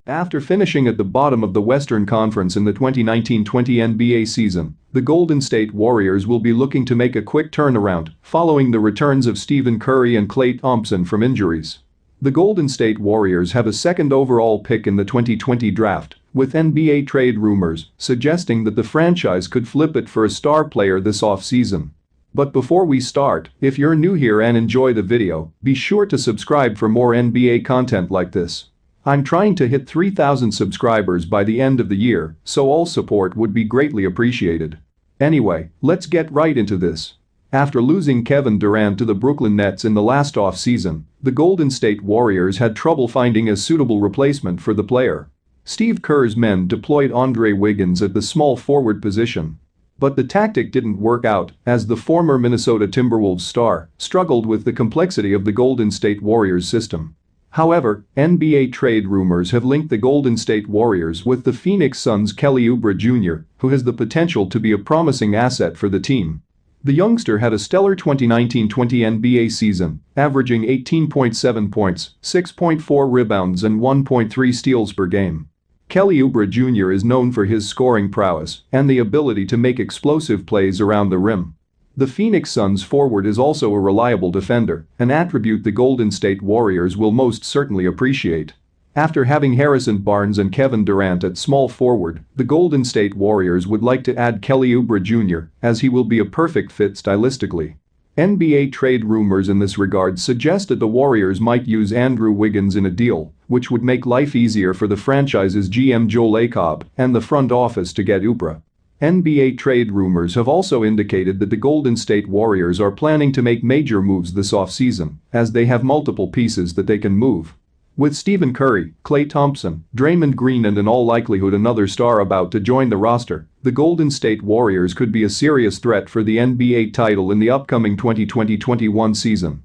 After finishing at the bottom of the Western Conference in the 2019-20 NBA season, the Golden State Warriors will be looking to make a quick turnaround following the returns of Stephen Curry and Klay Thompson from injuries. The Golden State Warriors have a second overall pick in the 2020 draft, with NBA trade rumors suggesting that the franchise could flip it for a star player this offseason. But before we start, if you're new here and enjoy the video, be sure to subscribe for more NBA content like this. I'm trying to hit 3,000 subscribers by the end of the year, so all support would be greatly appreciated. Anyway, let's get right into this. After losing Kevin Durant to the Brooklyn Nets in the last offseason, the Golden State Warriors had trouble finding a suitable replacement for the player. Steve Kerr's men deployed Andrew Wiggins at the small forward position. But the tactic didn't work out, as the former Minnesota Timberwolves star struggled with the complexity of the Golden State Warriors system. However, NBA trade rumors have linked the Golden State Warriors with the Phoenix Suns' Kelly Oubre Jr., who has the potential to be a promising asset for the team. The youngster had a stellar 2019-20 NBA season, averaging 18.7 points, 6.4 rebounds and 1.3 steals per game. Kelly Oubre Jr. is known for his scoring prowess and the ability to make explosive plays around the rim. The Phoenix Suns forward is also a reliable defender, an attribute the Golden State Warriors will most certainly appreciate. After having Harrison Barnes and Kevin Durant at small forward, the Golden State Warriors would like to add Kelly Oubre Jr., as he will be a perfect fit stylistically. NBA trade rumors in this regard suggest that the Warriors might use Andrew Wiggins in a deal, which would make life easier for the franchise's GM Joe Lacob and the front office to get Oubre. NBA trade rumors have also indicated that the Golden State Warriors are planning to make major moves this offseason, as they have multiple pieces that they can move. With Stephen Curry, Klay Thompson, Draymond Green and in all likelihood another star about to join the roster, the Golden State Warriors could be a serious threat for the NBA title in the upcoming 2020-21 season.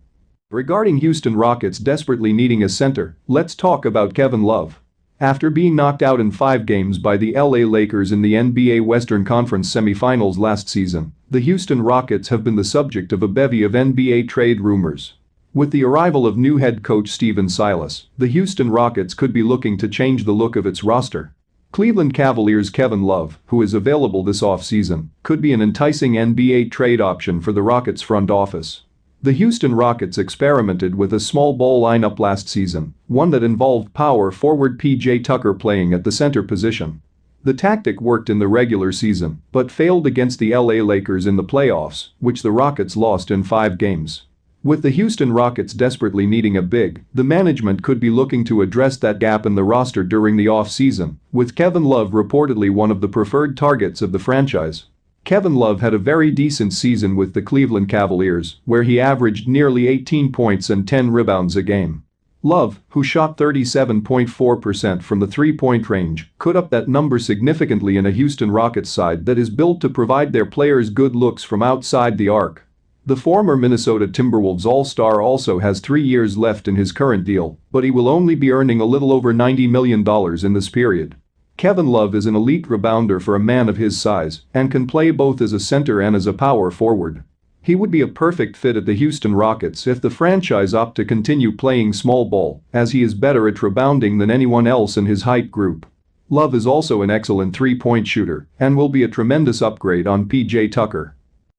Regarding Houston Rockets desperately needing a center, let's talk about Kevin Love. After being knocked out in 5 games by the LA Lakers in the NBA Western Conference semifinals last season, the Houston Rockets have been the subject of a bevy of NBA trade rumors. With the arrival of new head coach Stephen Silas, the Houston Rockets could be looking to change the look of its roster. Cleveland Cavaliers' Kevin Love, who is available this offseason, could be an enticing NBA trade option for the Rockets front office. The Houston Rockets experimented with a small ball lineup last season, one that involved power forward PJ Tucker playing at the center position. The tactic worked in the regular season, but failed against the LA Lakers in the playoffs, which the Rockets lost in 5 games. With the Houston Rockets desperately needing a big, the management could be looking to address that gap in the roster during the off-season, with Kevin Love reportedly one of the preferred targets of the franchise. Kevin Love had a very decent season with the Cleveland Cavaliers, where he averaged nearly 18 points and 10 rebounds a game. Love, who shot 37.4% from the three-point range, could up that number significantly in a Houston Rockets side that is built to provide their players good looks from outside the arc. The former Minnesota Timberwolves All-Star also has 3 years left in his current deal, but he will only be earning a little over $90 million in this period. Kevin Love is an elite rebounder for a man of his size and can play both as a center and as a power forward. He would be a perfect fit at the Houston Rockets if the franchise opt to continue playing small ball, as he is better at rebounding than anyone else in his height group. Love is also an excellent three-point shooter and will be a tremendous upgrade on PJ Tucker.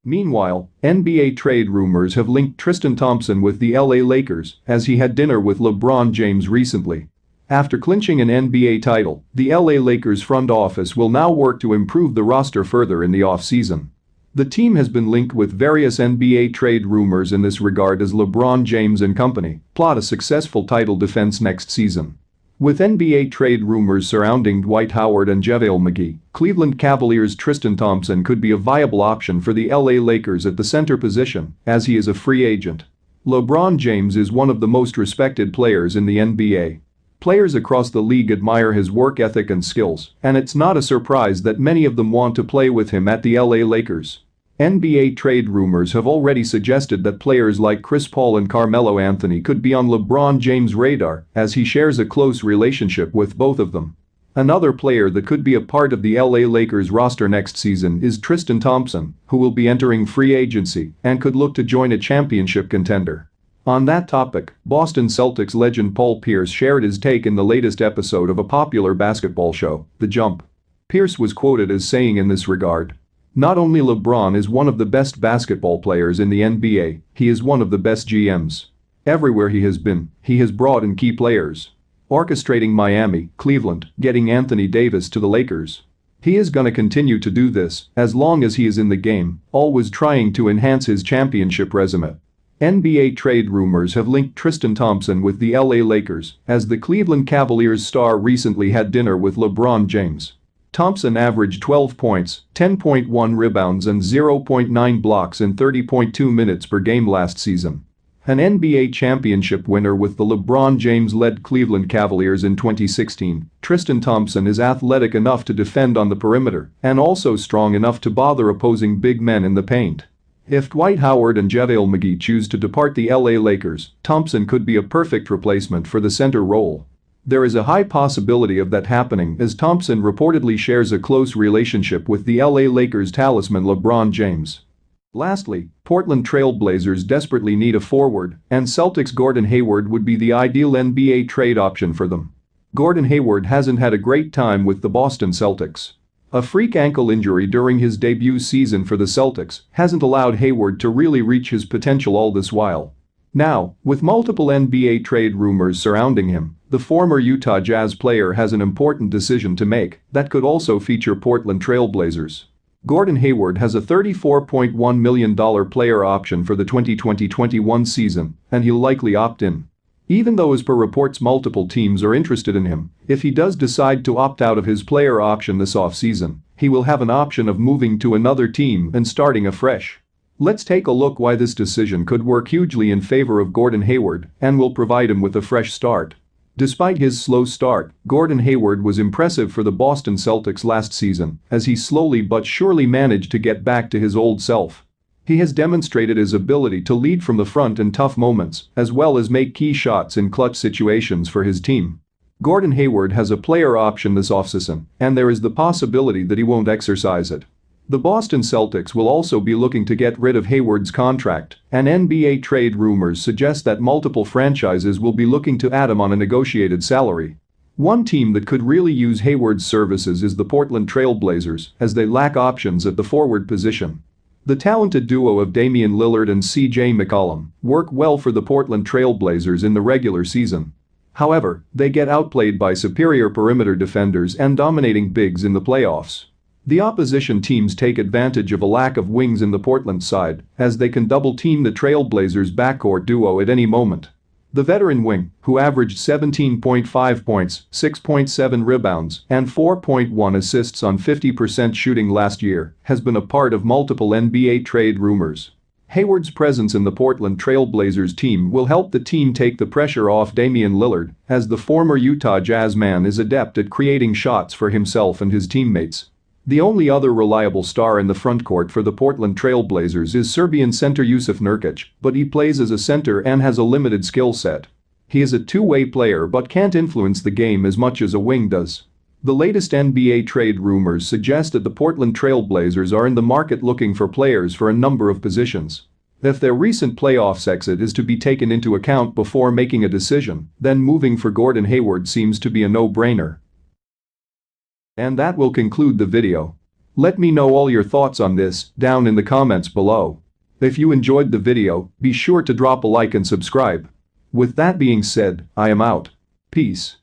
Meanwhile, NBA trade rumors have linked Tristan Thompson with the LA Lakers, as he had dinner with LeBron James recently. After clinching an NBA title, the LA Lakers front office will now work to improve the roster further in the offseason. The team has been linked with various NBA trade rumors in this regard as LeBron James and company plot a successful title defense next season. With NBA trade rumors surrounding Dwight Howard and JaVale McGee, Cleveland Cavaliers' Tristan Thompson could be a viable option for the LA Lakers at the center position, as he is a free agent. LeBron James is one of the most respected players in the NBA. Players across the league admire his work ethic and skills, and it's not a surprise that many of them want to play with him at the LA Lakers. NBA trade rumors have already suggested that players like Chris Paul and Carmelo Anthony could be on LeBron James' radar, as he shares a close relationship with both of them. Another player that could be a part of the LA Lakers roster next season is Tristan Thompson, who will be entering free agency and could look to join a championship contender. On that topic, Boston Celtics legend Paul Pierce shared his take in the latest episode of a popular basketball show, The Jump. Pierce was quoted as saying in this regard, "Not only LeBron is one of the best basketball players in the NBA, he is one of the best GMs. Everywhere he has been, he has brought in key players. Orchestrating Miami, Cleveland, getting Anthony Davis to the Lakers. He is gonna continue to do this as long as he is in the game, always trying to enhance his championship resume." NBA trade rumors have linked Tristan Thompson with the LA Lakers, as the Cleveland Cavaliers star recently had dinner with LeBron James. Thompson averaged 12 points, 10.1 rebounds and 0.9 blocks in 30.2 minutes per game last season. An NBA championship winner with the LeBron James-led Cleveland Cavaliers in 2016, Tristan Thompson is athletic enough to defend on the perimeter and also strong enough to bother opposing big men in the paint. If Dwight Howard and JaVale McGee choose to depart the LA Lakers, Thompson could be a perfect replacement for the center role. There is a high possibility of that happening as Thompson reportedly shares a close relationship with the LA Lakers talisman LeBron James. Lastly, Portland Trail Blazers desperately need a forward, and Celtics' Gordon Hayward would be the ideal NBA trade option for them. Gordon Hayward hasn't had a great time with the Boston Celtics. A freak ankle injury during his debut season for the Celtics hasn't allowed Hayward to really reach his potential all this while. Now, with multiple NBA trade rumors surrounding him, the former Utah Jazz player has an important decision to make that could also feature Portland Trail Blazers. Gordon Hayward has a $34.1 million player option for the 2020-21 season, and he'll likely opt in. Even though as per reports multiple teams are interested in him, if he does decide to opt out of his player option this offseason, he will have an option of moving to another team and starting afresh. Let's take a look why this decision could work hugely in favor of Gordon Hayward and will provide him with a fresh start. Despite his slow start, Gordon Hayward was impressive for the Boston Celtics last season as he slowly but surely managed to get back to his old self. He has demonstrated his ability to lead from the front in tough moments as well as make key shots in clutch situations for his team. Gordon Hayward has a player option this offseason, and there is the possibility that he won't exercise it. The Boston Celtics will also be looking to get rid of Hayward's contract, and NBA trade rumors suggest that multiple franchises will be looking to add him on a negotiated salary. One team that could really use Hayward's services is the Portland Trail Blazers, as they lack options at the forward position. The talented duo of Damian Lillard and CJ McCollum work well for the Portland Trail Blazers in the regular season. However, they get outplayed by superior perimeter defenders and dominating bigs in the playoffs. The opposition teams take advantage of a lack of wings in the Portland side as they can double-team the Trail Blazers backcourt duo at any moment. The veteran wing, who averaged 17.5 points, 6.7 rebounds, and 4.1 assists on 50% shooting last year, has been a part of multiple NBA trade rumors. Hayward's presence in the Portland Trail Blazers team will help the team take the pressure off Damian Lillard, as the former Utah Jazz man is adept at creating shots for himself and his teammates. The only other reliable star in the frontcourt for the Portland Trail Blazers is Serbian center Jusuf Nurkic, but he plays as a center and has a limited skill set. He is a two-way player but can't influence the game as much as a wing does. The latest NBA trade rumors suggest that the Portland Trail Blazers are in the market looking for players for a number of positions. If their recent playoffs exit is to be taken into account before making a decision, then moving for Gordon Hayward seems to be a no-brainer. And that will conclude the video. Let me know all your thoughts on this down in the comments below. If you enjoyed the video, be sure to drop a like and subscribe. With that being said, I am out. Peace.